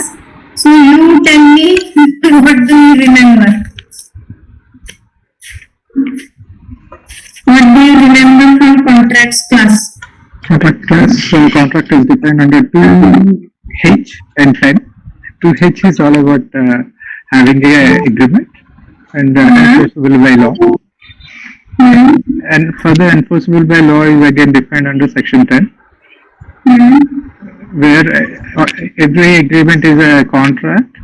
class. So you tell me what do you remember? What do you remember from contracts class? Contract class. So contract is defined under 2H and 10. 2H is all about having a agreement and enforceable by law. And further enforceable by law is again defined under section 10, where every agreement is a contract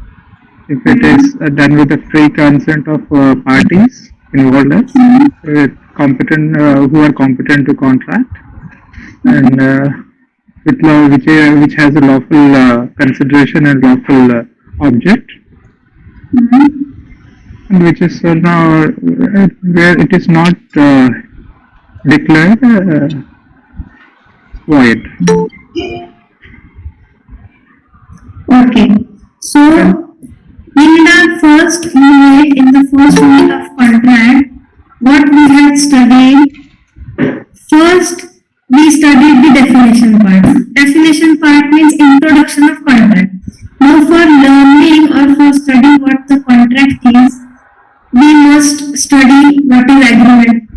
if it is done with the free consent of parties involved as competent who are competent to contract, and with law which has a lawful consideration and lawful object, which is now where it is not declared void. Okay, so in the first unit of contract, what we had studied, first we studied the definition part. Definition part means introduction of contract. Now for learning or for studying what the contract is, we must study what is agreement.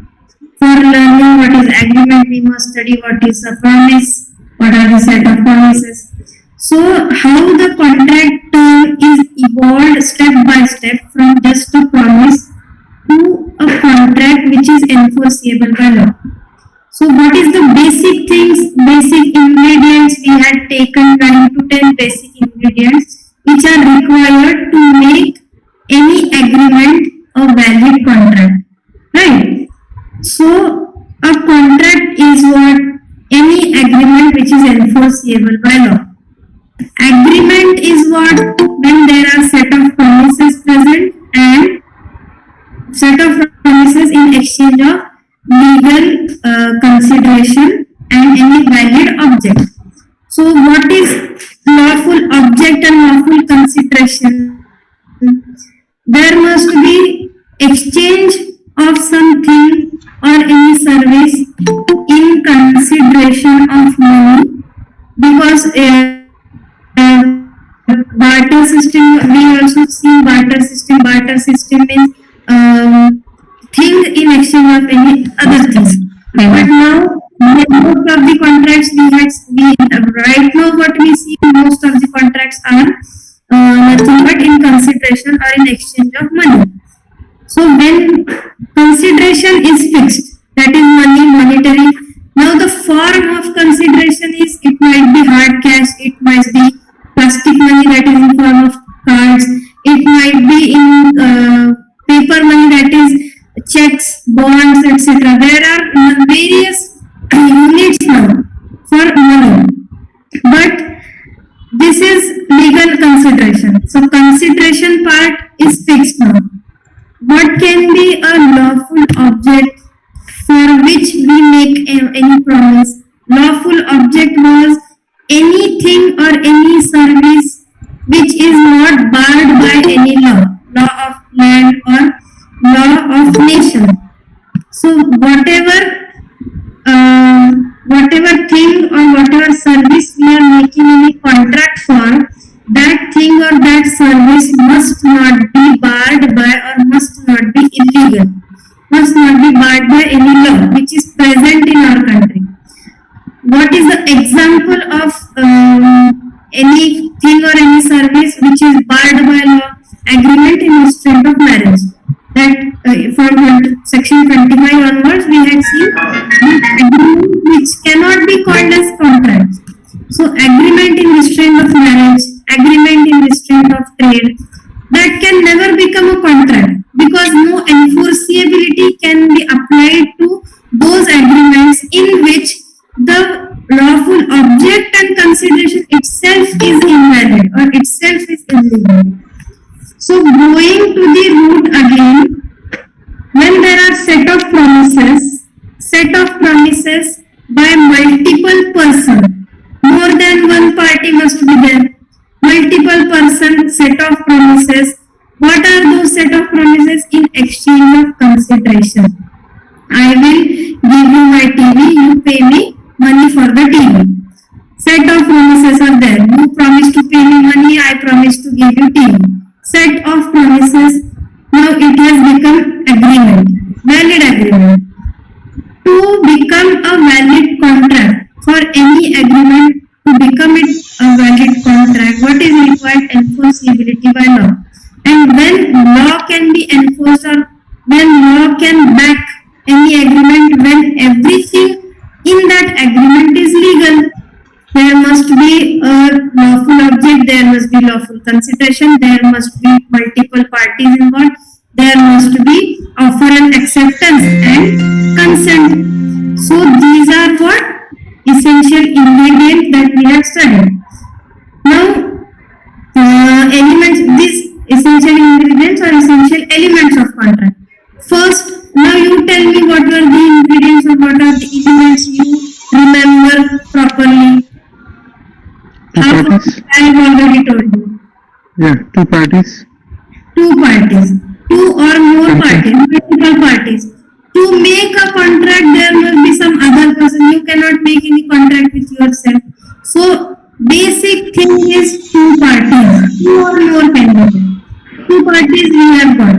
For learning what is agreement, we must study what is a promise, what are the set of promises. So how the contract term is evolved step by step from just a promise to a contract which is enforceable by law. So what is the basic things, basic ingredients we had taken 9 to 10 basic ingredients which are required to make any agreement a valid contract, right? So a contract is what? Any agreement which is enforceable by law. Agreement is what? When there are set of promises present and set of promises in exchange of legal consideration and any valid object. So what is lawful object and lawful consideration? There must be exchange of something or any service in consideration of money, because barter system, we also see barter system. Barter system means thing in exchange of any other things. But now most of the contracts right now what we see, most of the contracts are nothing but in consideration or in exchange of money. So when consideration is fixed, that is money, monetary. Now the form of consideration is, it might be hard cash, it might be plastic money that is in form of cards, it might be in paper money that is checks, bonds, etc. There are various units now for money, but this is legal consideration. So consideration part is fixed now. What can be a lawful object for which we make any promise? Lawful object was anything or any service which is not barred by any law of land or law of nation. So whatever thing or whatever service we are making any contract for, that thing or that service must not be barred by or must not be illegal, must not be barred by any law which is present in our country. What is the example of anything or any service which is barred by law? Agreement in respect of marriage. That from section 25 onwards we had seen agreement which cannot be called as contract. So agreement in restraint of marriage, agreement in restraint of trade, that can never become a contract because no enforceability can be applied to those agreements in which the lawful object and consideration itself is invalid or itself is illegal. So going to the root again, when there are set of promises by multiple person, more than one party must be there. Multiple person set of promises. What are those set of promises? In exchange of consideration. I will give you my TV, you pay me money for the TV. Set of promises are there. You promise to pay me money, I promise provide enforceability by law. And when law can be enforced or when law can back any agreement, when everything in that agreement is legal, there must be a lawful object, there must be lawful consideration, there must be multiple parties involved, there must be offer and acceptance and consent. So these are what essential ingredients that we have studied. Now, elements, these essential ingredients are essential elements of contract. First, now you tell me what were the ingredients or what are the elements you remember properly. Two parties. I have already told you. Yeah, two parties. Two parties, two or more parties, multiple parties. To make a contract, there must be some other person. You cannot make any contract with yourself. So, basic thing is two parties, two or more can be there. Two parties we have got.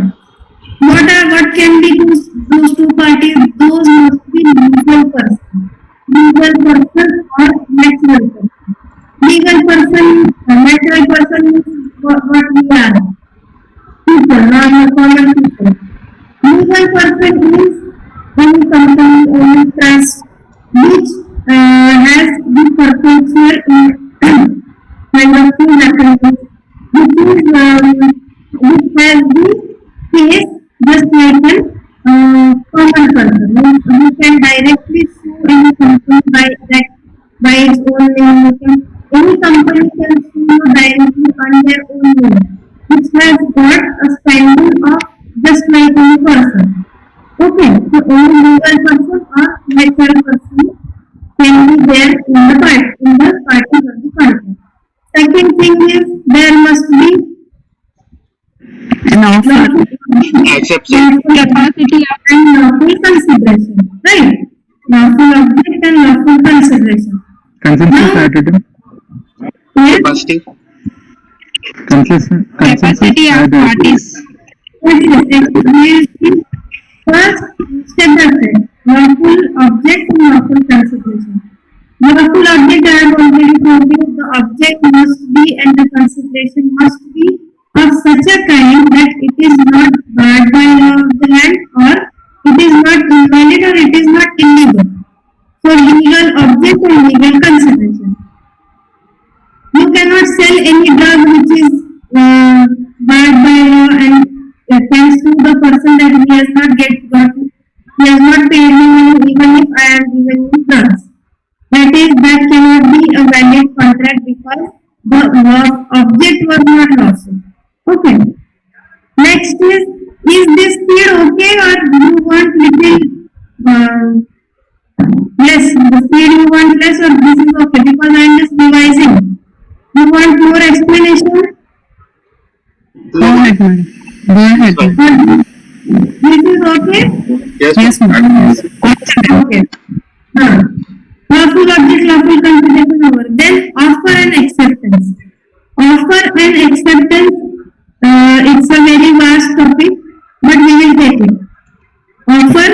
What can be those two parties? Those must be legal person or natural person. Legal person, natural person is what we are. People, normal common people. Legal person is any company, any trust, which has the perpetual kind of thing happening, which has the case just like a common person. You can directly sue any company by its own name. Any company can sue you directly on their own name, which has got a standing of just like any person. Okay, so only legal person or natural person can be there in the parties of the contract. Second thing is there must be An offer. acceptance capacity and lawful consideration, right? Lawful object and lawful consideration. Consensus added. Yes, Capacity of parties. First, step by step. Lawful object and lawful consideration. Lawful object, I have already told you, the object must be and the consideration must be of such a kind that it is not barred by law of the land or it is not invalid or it is not illegal. So, legal object and legal consideration. You cannot sell any drug which is barred by law and thanks to the person that he has not he has not paid me money even if I am giving him drugs. That cannot be a valid contract because the object was not lawful. Okay. Next is this speed okay or you want little less? The speed you want less or this is okay because I am just revising. You want more explanation? Go ahead, madam. Go ahead. This is okay? Yes, madam. Okay. Lawful object, lawful consideration over. Then offer and acceptance. Offer and acceptance, it's a very vast topic, but we will take it. Offer,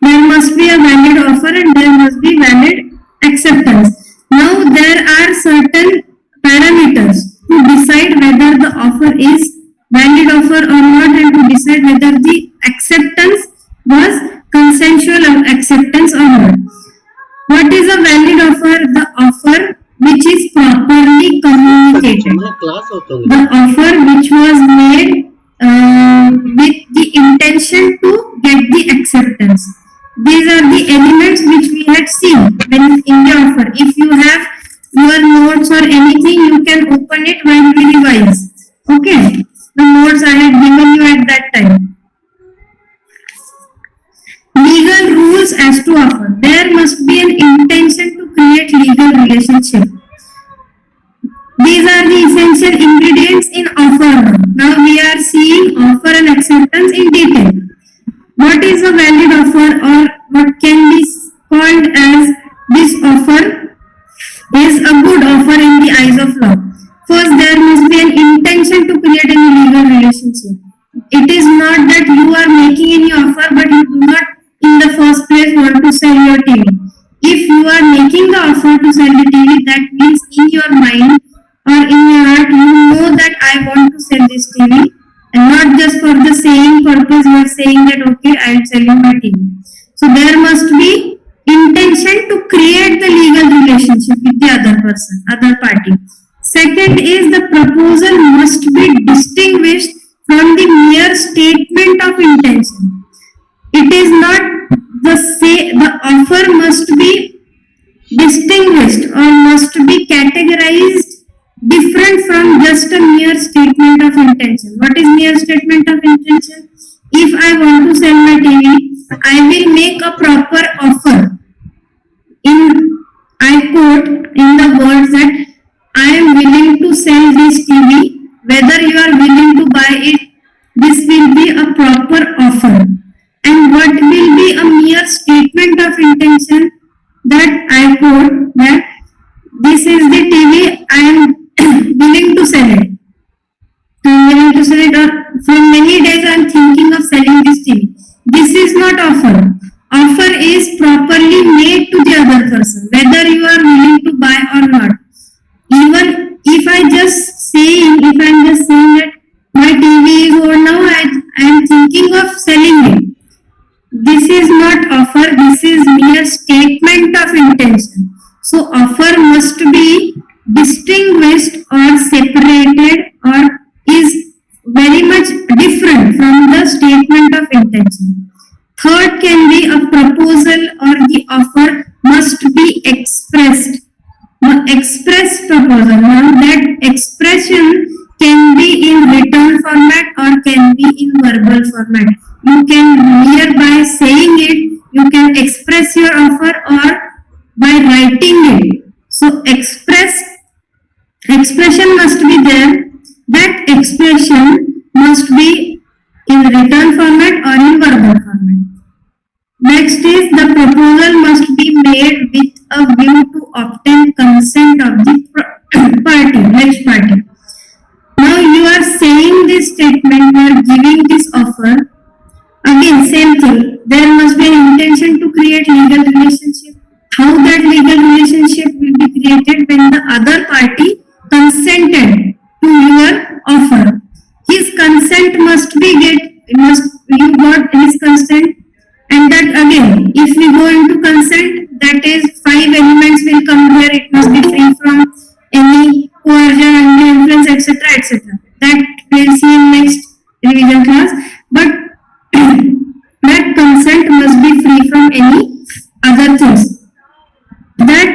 there must be a valid offer and there must be valid acceptance. Now there are certain parameters to decide whether the offer is valid offer or not and to decide whether the acceptance was consensual acceptance or not. What is a valid offer? The offer which is properly communicated. The offer which was made with the intention to get the acceptance. These are the elements which we had seen when in the offer. If you have your notes or anything, you can open it while we revise. Okay, the notes I had given you at that time. Legal rules as to offer. There must be an intention to create legal relationship. These are the essential ingredients in offer. Now we are seeing offer and acceptance in detail. What is a valid offer or what can be called as this offer is a good offer in the eyes of law. First, there must be an intention to create a legal relationship. It is not that you are making any offer but you do not in the first place want to sell your TV. If you are making the offer to sell the TV, that means in your mind or in your heart you know TV, and not just for the same purpose you are saying that okay, I'll sell you my TV. So there must be intention to create the legal relationship with the other person, other party. Second is the proposal must be distinguished from the mere statement of intention. It is not the offer must be distinguished or must be categorized different from just a mere statement of intention. What is mere statement of intention? If I want to sell my TV, I will make a proper offer. I quote in the words that I am willing to sell this TV, whether you are willing to buy it, this will be a proper offer. And what will be a mere statement of intention? That I quote that this is the TV, I am willing to sell it. I am willing to sell it, or from many days I am thinking of selling this TV. This is not offer. Offer is properly made to the other person, whether you are willing to buy or not. Even if I am just saying that my TV is old now, I am thinking of selling it. This is not offer, this is mere statement of intention. So offer must be distinguished or separated or is very much different from the statement of intention. Third can be a proposal or the offer must be expressed. Express proposal. Now that expression can be in written format or can be in verbal format. You can hereby saying it, you can express your offer or by writing it. So expression must be there. That expression must be in written format or in verbal format. Next is the proposal must be made with a view to obtain consent of the party, next party. Now you are saying this statement, you are giving this offer. Again, same thing. There must be an intention to create legal relationship. How that legal relationship will be created when the other party consented to your offer. His consent must be you got his consent, and that again, if we go into consent, that is 5 elements will come here. It must be free from any coercion, undue influence, etc., etc. That we'll see in next revision class. But that consent must be free from any other things. That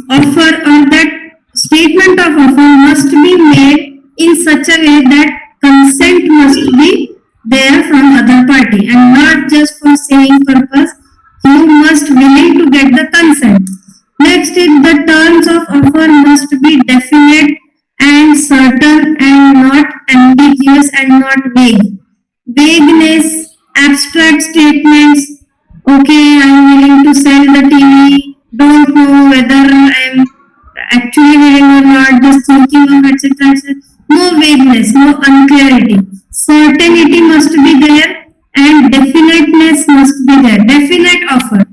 offer or that statement of offer must be made in such a way that consent must be there from other party and not just for saying purpose. You must willing to get the consent. Next is the terms of offer must be definite and certain and not ambiguous and not vague. Vagueness, abstract statements, okay, I am willing to sell the TV, don't know whether I am actually willing or not, just thinking of etc. etc. No vagueness, no unclarity. Certainty must be there and definiteness must be there. Definite offer.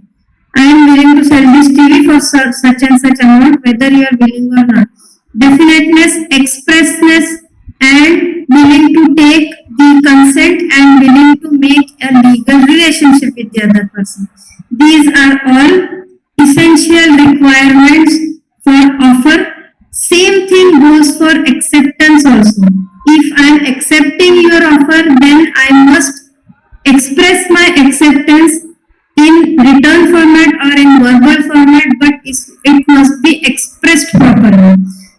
I am willing to sell this TV for such and such amount, whether you are willing or not. Definiteness, expressness, and willing to take the consent and willing to make a legal relationship with the other person. These are all essential requirements for offer. Same thing goes for acceptance also. If I am accepting your offer, then I must express my acceptance in written format or in verbal format, but it must be expressed properly.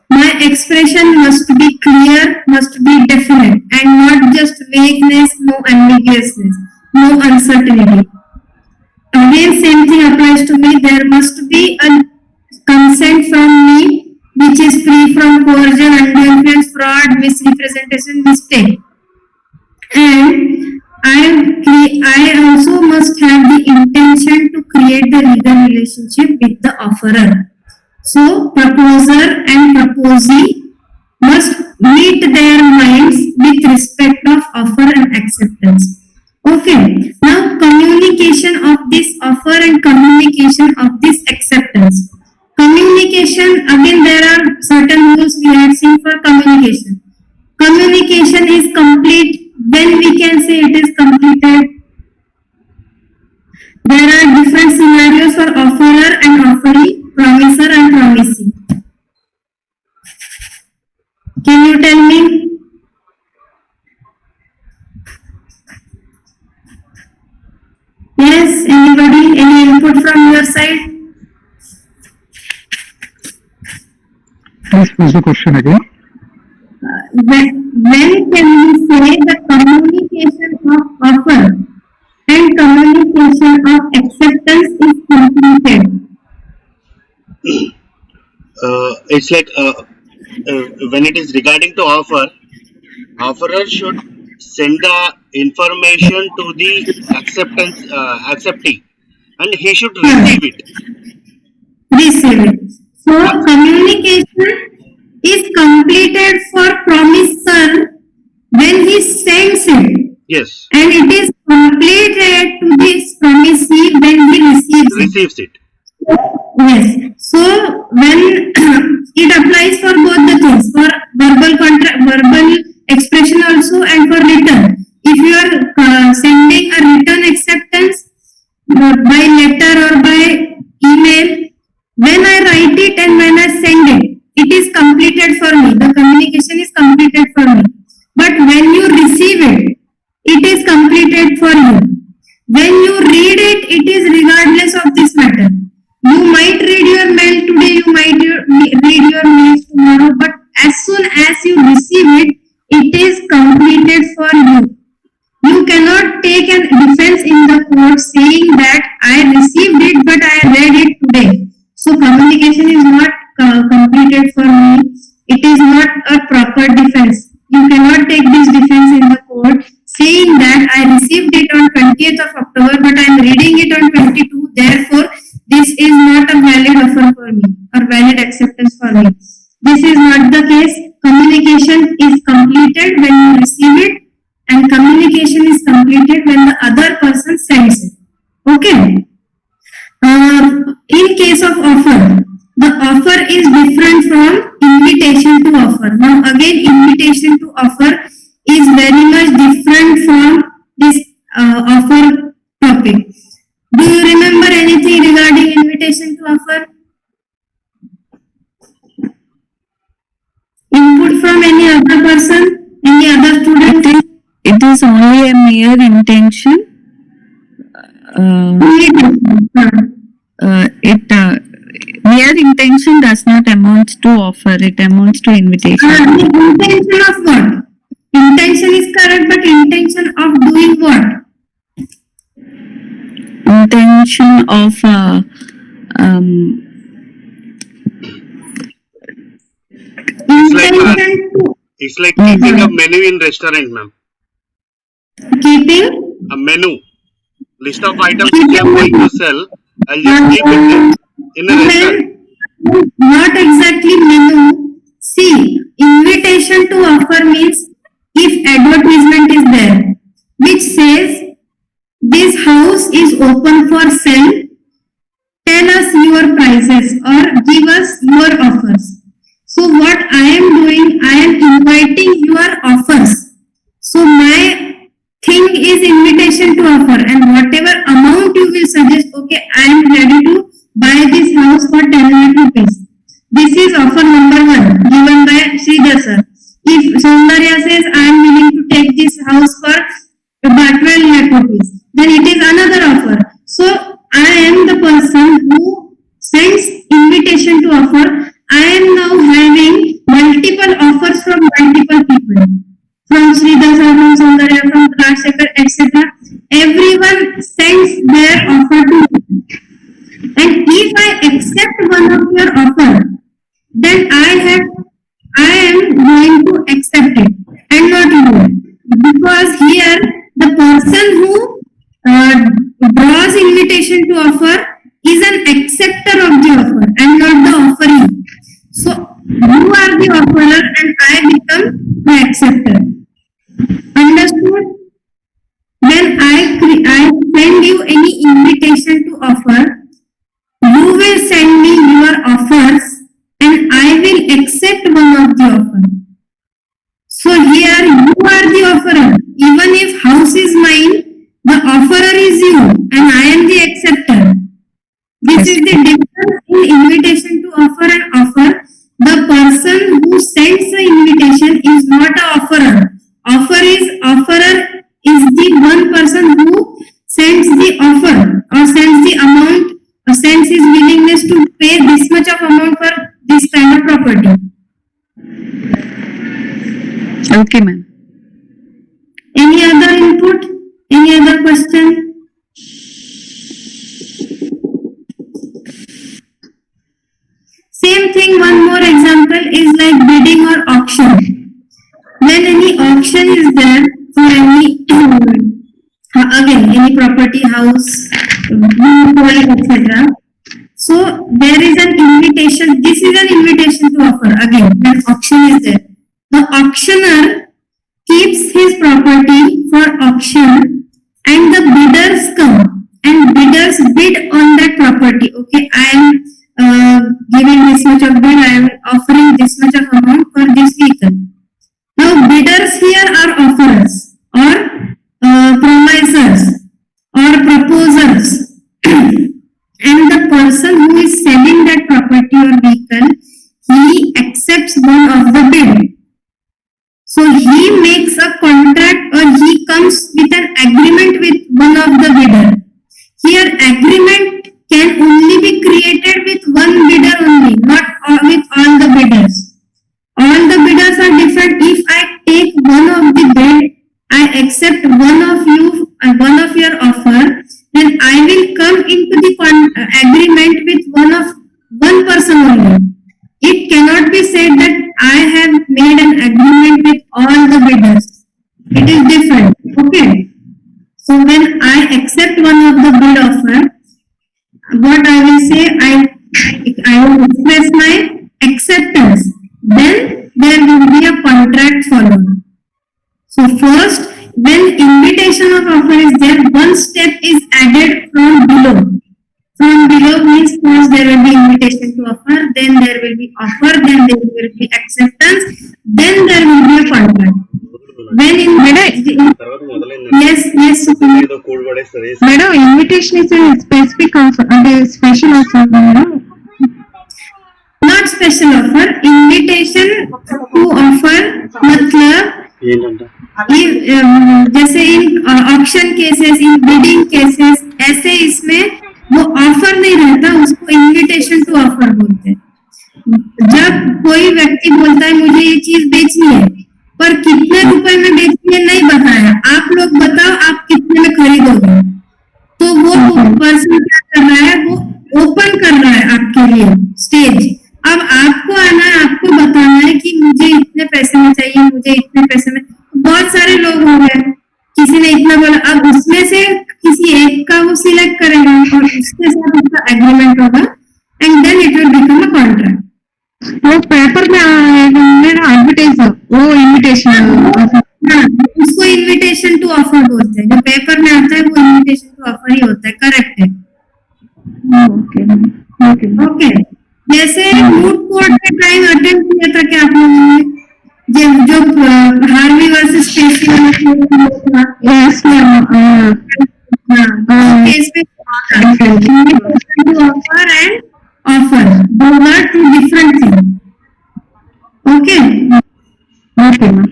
My expression must be clear, must be definite, and not just vagueness, no ambiguousness, no uncertainty. Again, same thing applies to me. There must be a consent from me which is free from coercion, undue influence, fraud, misrepresentation, mistake. And I also must have the intention to create the legal relationship with the offerer. So, proposer and proposee must meet their minds with respect of offer and acceptance. Okay, now communication of this offer and communication of this acceptance. Communication, again there are certain rules we have seen for communication. Communication Can you tell me? Yes, anybody? Any input from your side? Please pose the question again. When can we say the communication of offer and communication of acceptance is completed? It's like when it is regarding to offer, offerer should send the information to the acceptee, and he should receive it. Receive it. So communication is completed for promisor when he sends it, Yes, and it is completed to this promisee when he receives it. receives it. Yes. So when it applies for both the things, for verbal contract, verbal expression also, and for written. If you are sending a written acceptance by letter or by email, when I write it and when I send it, it is completed for me. The communication is completed for me. But when you receive it, it is completed for you. When you read it, it is regardless of this matter. You might read your mail today, you might read your mail tomorrow, but as soon as you receive it, it is completed for you. You cannot take a defense in the court saying that I received it but I read it today. So communication is not completed for me. It is not a proper defense. You cannot take this defense in the court saying that I received it on 20th of October but I am reading it on 22. Therefore, this is not a valid offer for me or valid acceptance for me. This is not the case. Communication is completed when you receive it, and communication is completed when the other person sends it. Okay. In case of offer, the offer is different from invitation to offer. Now again, invitation to offer is very much different from this offer topic. Do you remember anything regarding invitation to offer? Input from any other person, any other student? It is only a mere intention. Mere intention does not amount to offer. It amounts to invitation. Intention of what? Intention is correct, but intention of doing what? Intention of Intention to It's like keeping a menu in restaurant, ma'am. keeping. A menu, list of items which I'm going to sell. I'll just keep it in a restaurant. Not exactly menu. See, invitation to offer means if advertisement is there which says this house is open for sale, tell us your prices or give us your offers. So what I am doing, I am inviting your offers. So my thing is invitation to offer, and whatever amount you will suggest, okay, I am ready to buy this house for 10 lakh rupees. This is offer number 1 given by Sridhar sir. If Soundarya says I am willing to take this house for about 12 lakh rupees, then it is another offer. So I am the person who sends invitation to offer. I am now having multiple offers from multiple people. From Sridhar sir, from Soundarya, from Rajshekhar, etc. Everyone sends their offer to me. And if I accept one of your offer, then I am going to accept it and not you. Because here the person who draws invitation to offer is an acceptor of the offer and not the offeree. So you are the offerer and I become the acceptor. Understood? When I send you any invitation to offer, you will send me your offers and I will accept one of the offer. So here you are the offerer. Even if house is mine, the offerer is you and I am the acceptor. This is the difference in invitation to offer and offer. The person who sends the the invitation is not a offerer. Offerer is the one person who sends the offer or sends the amount or sends his willingness to pay this much of amount for this kind of property. Okay, ma'am. Any other input? Any other question? Same thing, one more example is like bidding or auction. When any auction is there for any, again, any property, house, etc. So there is an invitation, this is an invitation to offer again when auction is there. The auctioneer keeps his property for auction and the bidders come and bidders bid on that property. Okay, I am giving this much of bid, I am offering this much of amount for this vehicle. Now bidders here are offerers or promisers or proposers and the person who is selling that property or vehicle, he accepts one of the bid. So he makes a contract or he comes with an agreement with one of the bidder. Here agreement can only be created with one bidder only, not with all the bidders. All the bidders are different. If I take one of the bid, I accept one of you, one of your offer, then I will come into the agreement with one person only. It cannot be said that I have made an agreement with all the bidders. It is different. Okay. So when I accept one of the bid offer, what I will say, I will express my acceptance. Then there will be a contract followed. So first, when invitation of offer is there, one step is added from below. From below means first there will be invitation to offer, then there will be offer, then there will be acceptance, then there will be a contract. When yes, Madam, invitation is a specific offer and a special offer, madam. not special offer, invitation to offer मतलब जैसे इन option cases, इन bidding cases, ऐसे इसमें वो offer नहीं रहता, उसको invitation to offer बोलते हैं. जब कोई व्यक्ति बोलता है मुझे ये चीज बेचनी है पर कितने रुपए में बेचनी है नहीं बताया, आप लोग बताओ आप कितने में खरीदोगे, तो वो पर्सन क्या कर रहा है, वो ओपन कर रहा है आपके लिए स्टेज. अब आपको आना है, आपको बताना है कि मुझे इतने पैसे में चाहिए, मुझे इतने पैसे में. बहुत सारे लोग हो गए, किसी ने इतना बोला, अब उसमें से किसी एक का वो सिलेक्ट करेगा और उसके साथ उसका एग्रीमेंट होगा and then it will become a contract. वो पेपर में एडवर्टाइज वो इनविटेशन, उसको इनविटेशन टू ऑफर बोलते हैं. जो पेपर में आता है वो इनविटेशन टू ऑफर ही होता है. करेक्ट है. ओके. जैसे मूड कोर्ट के टाइम अटेंड किया था क्या आप लोगों ने, जो हार्वी वर्सेस स्टेसी वाला केस में offer and offer, those are two different things. Okay. Okay ma'am.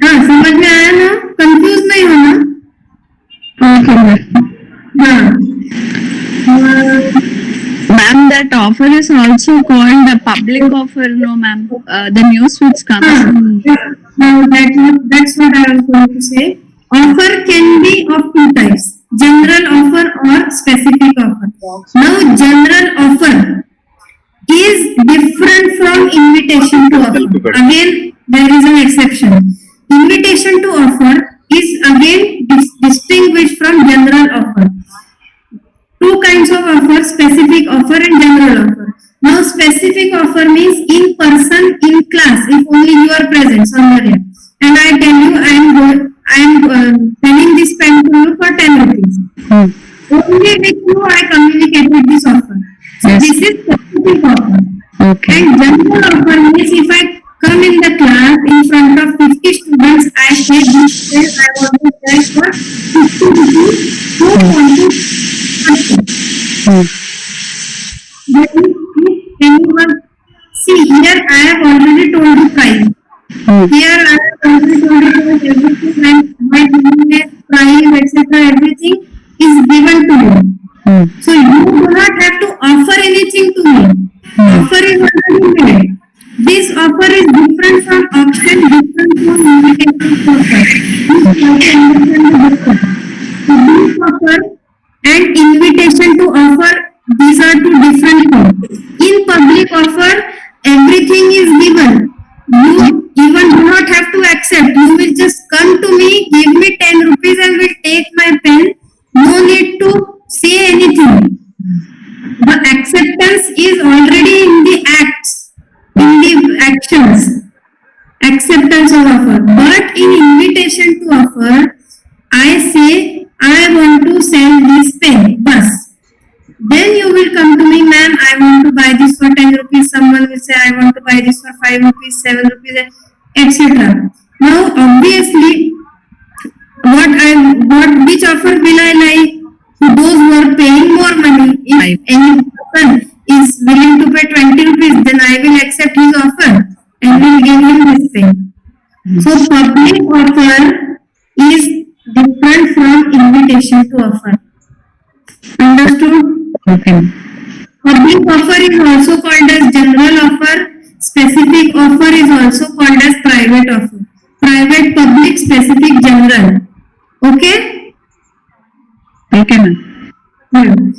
हाँ, समझ में आया ना, कंफ्यूज नहीं होना. Okay ma'am. हाँ. Ma'am, that offer is also called a public offer, no ma'am. The news which comes. Now that's what I was going to say. Offer can be of two types: general offer or specific offer. Now, general offer is different from invitation to offer. Again, there is an exception. Invitation to offer is again distinguished from general offer. Two kinds of offer: specific offer and general offer. Now, specific offer means in person, in class, if only you are present somewhere, and I tell you I am selling this pen to you for 10 rupees. Only with you I communicated this offer. So Yes. this is specific offer. Okay. And general offer means if I come in the class in front of 50 students, I say this pen I want to sell for 50 rupees. Who want to purchase? Then if anyone, see here I have already told you price. Here I have already told you that everything and my illness, price, etc. everything is given to you. So you do not have to offer anything to me. Offer is already made. This offer is different from auction, different from invitation to offer. You have to understand the difference. So this offer and invitation to offer, these are two different things. In public offer, everything is given. You even do not have to accept. You will just come to me, give me 10 rupees and will take my pen. No need to say anything. The acceptance is already in the acts, in the actions. Acceptance of offer. But in invitation to offer, I say, I want to sell this pen. Bus. Then you will come to me, ma'am, I want to buy this for 10 rupees. Someone will say, I want to buy this for 5 rupees, 7 rupees, etc. Now, obviously, which offer will I like? Those who are paying more money. If any person is willing to pay 20 rupees, then I will accept his offer and will give him this thing. So, public offer is different from invitation to offer. Understood? Okay. Public offer is also called as general offer. Specific offer is also called as private offer. Private, public, specific, general. Okay? Okay, ma'am.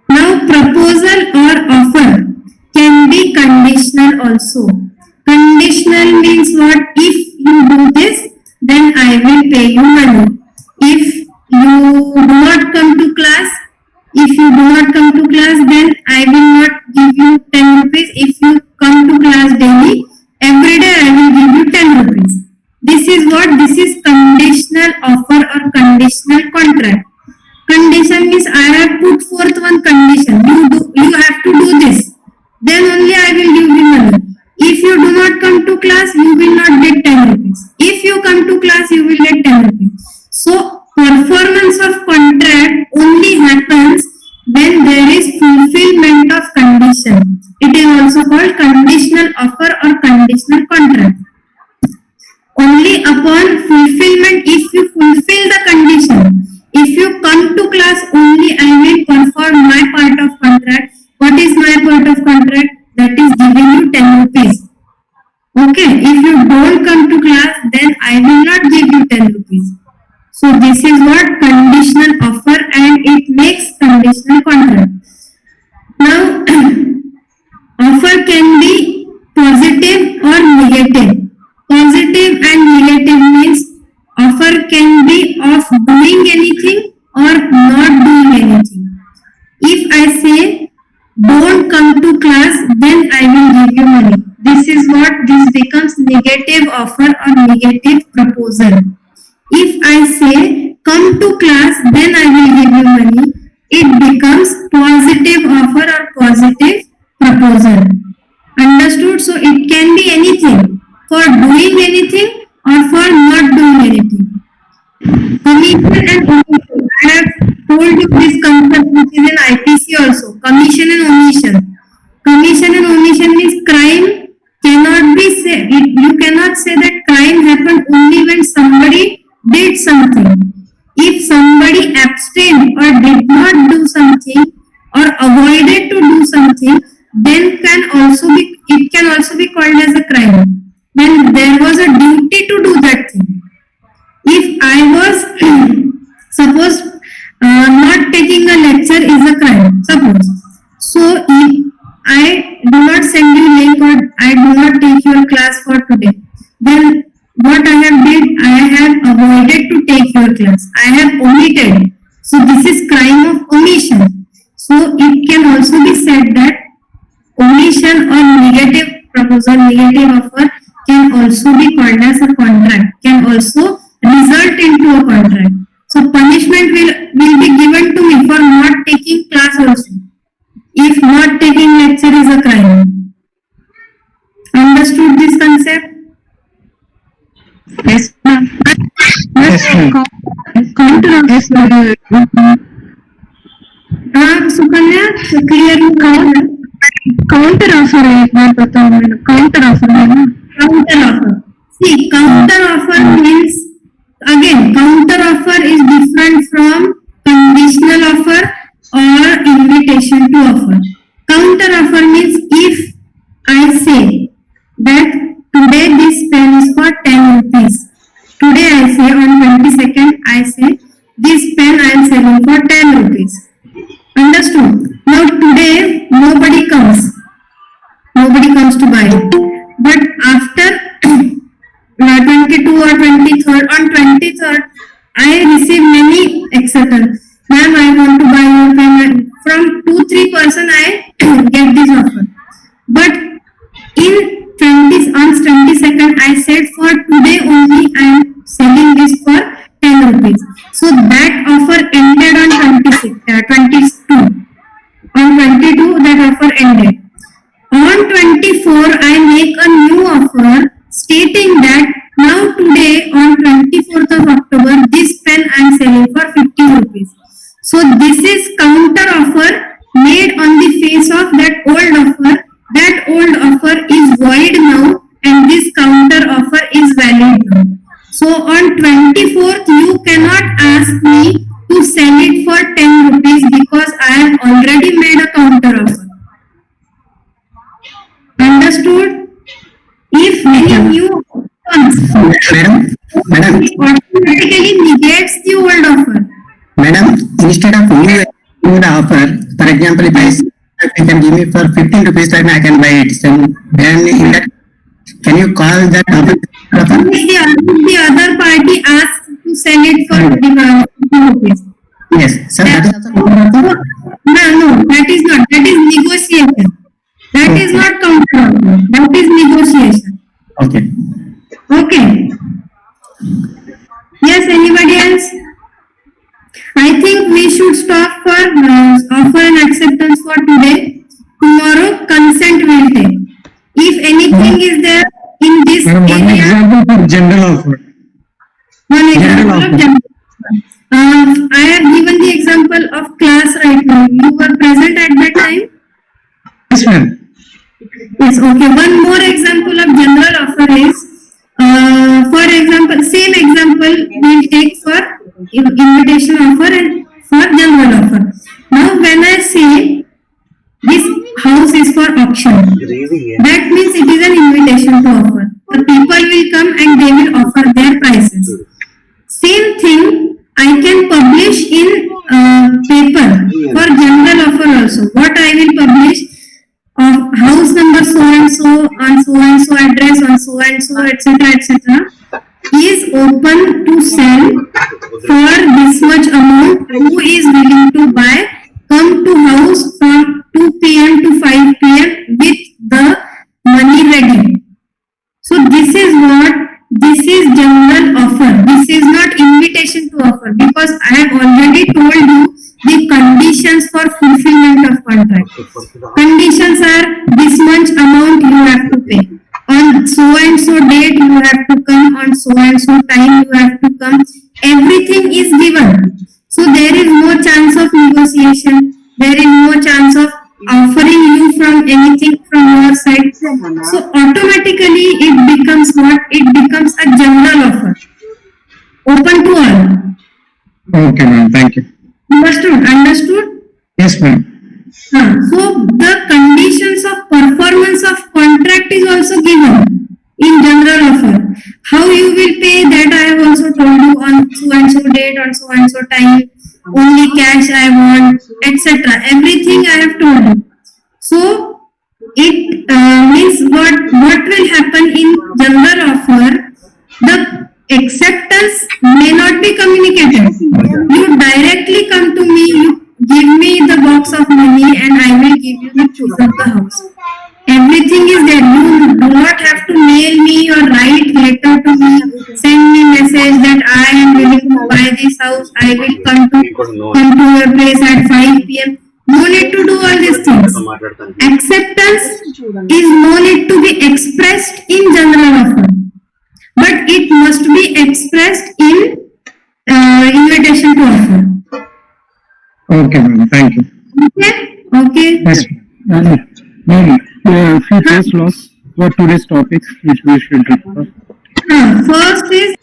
Now, proposal or offer can be conditional also. Conditional means what? If you do this, then I will pay you money. If you do not come to class, then I will not give you 10 rupees. If you come to class daily, every day I will give you 10 rupees. This is what? This is conditional offer or conditional contract. Condition means I have put forth one condition. You have to do this. Then only I will give you money. If you do not come to class, you will not get 10 rupees. If you come to class, you will get 10 rupees. So, performance of contract only happens when there is fulfillment of condition. It is also called conditional offer or conditional contract. Only upon fulfillment, if you fulfill the condition, if you come to class only, I will perform my part of contract. What is my part of contract? That is giving you 10 rupees. Okay, if you don't come to class, then I will not give you 10 rupees. So this is what conditional offer, and it makes conditional contract. Now, offer can be positive or negative. Positive and negative means offer can be of doing anything or not doing anything. If I say don't come to class, then I will give you money. This is what this becomes negative offer or negative proposal. If I say come to class, then I will give you money, it becomes positive offer or positive proposal. Understood? So it can be anything, for doing anything or for not doing anything. Commission and omission. I have told you this concept which is in IPC also. Commission and omission. Commission and omission means crime cannot be said. You cannot say that crime happened only when somebody did something. If somebody abstained or did not do something or avoided to do something, then it can also be called as a crime. Then there was a duty to do that thing. If I was, suppose, not taking a lecture is a crime, suppose. So if I do not send you link or I do not take your class for today, then what I have did, I have avoided to take your class. I have omitted. So this is crime of omission. So it can also be said that omission or negative proposal, negative offer can also be called as a contract, can also result into a contract. So punishment will be given to me for not taking class also. If not taking lecture is a crime. Understood this concept? Yes, ma'am. Yes, ma'am. Yes, ma'am. Sukanya, clearly Counter offer है, मैं बताऊँ मैंने counter offer है ना. counter offer. See, counter offer means, again, counter offer is different from conditional offer or invitation to offer. Counter offer means if I say that today this pen is for 10 rupees. Today I say on 22nd I say this pen I am selling for 10 rupees. Understood? Now today nobody comes to buy it. But after 22 or 23rd, on 23rd, I receive many acceptance. Ma'am, I want to buy your pen. From 2-3 person I get this offer. But in 22nd, I said for today only I am selling this for 10 rupees. So that offer ended on 22. On 22, that offer ended. On 24, I make a new offer stating that now today on 24th of October, this pen I am selling for 50 rupees. So this is counter offer made on the face of that old offer. That old offer is void now and this counter offer is valid now. So on 24th, you cannot ask me to sell it for 10 rupees because I have already made a counter offer. Understood? If any new offer comes, Madam, automatically negates the old offer. madam, instead of you giving the offer, for example, if I say you can give me for 15 rupees, then I can buy it. So then in that, can you call that offer? If the other party asks to sell it for 50 rupees. Yes, sir, that is also offer. No, that is not. That is negotiation. That is not counter offer. That is negotiation. Okay. Okay. Yes, anybody else? I think we should stop for offer and acceptance for today. Tomorrow, consent will take. If anything is there in this Madam, one area, example for general offer. one example General of offer. general offer. I have given the example of class right now. You were present at that time? Yes, ma'am. Yes, okay. One more example of general offer is, for example, same example we'll take for invitation offer and for general offer. Now, when I say this house is for auction, that means it is an invitation to offer. The people will come and they will offer their prices. Same thing I can publish in paper for general offer also. What I will publish? House number so and so on so and so address on so and so etc. is open to sell for this much amount. Who is willing to buy? Come to house from 2 p.m. to 5 p.m. with the money ready. So this is general offer. This is not invitation to offer because I have already told you the conditions for fulfillment of contract. Conditions are this much amount you have to pay. On so and so date you have to come, on so and so time you have to come. Everything is given. So there is no chance of negotiation. There is no chance of offering you from anything from your side. So automatically it becomes what? It becomes a general offer. Open to all. Okay, ma'am. Thank you. Understood? Yes, ma'am. So the conditions of performance of contract is also given in general offer. How you will pay, that I have also told you, on so and so date, on so and so time, only cash I want, etc. Everything I have told you. So it means what will happen in general offer, the acceptance may not be communicated. You directly come to me, you give me the box of money and I will give you the keys of the house. Everything is there. You do not have to mail me or write letter to me, send me message that I am willing to buy this house, I will come to your place at 5 p.m. No need to do all these things. Acceptance is no need to be expressed in general offer, but it must be expressed in invitation to offer. Okay, ma'am. Thank you. Okay? Okay. Yes, ma'am. Ma'am, few case laws for today's topics which we should discuss. First is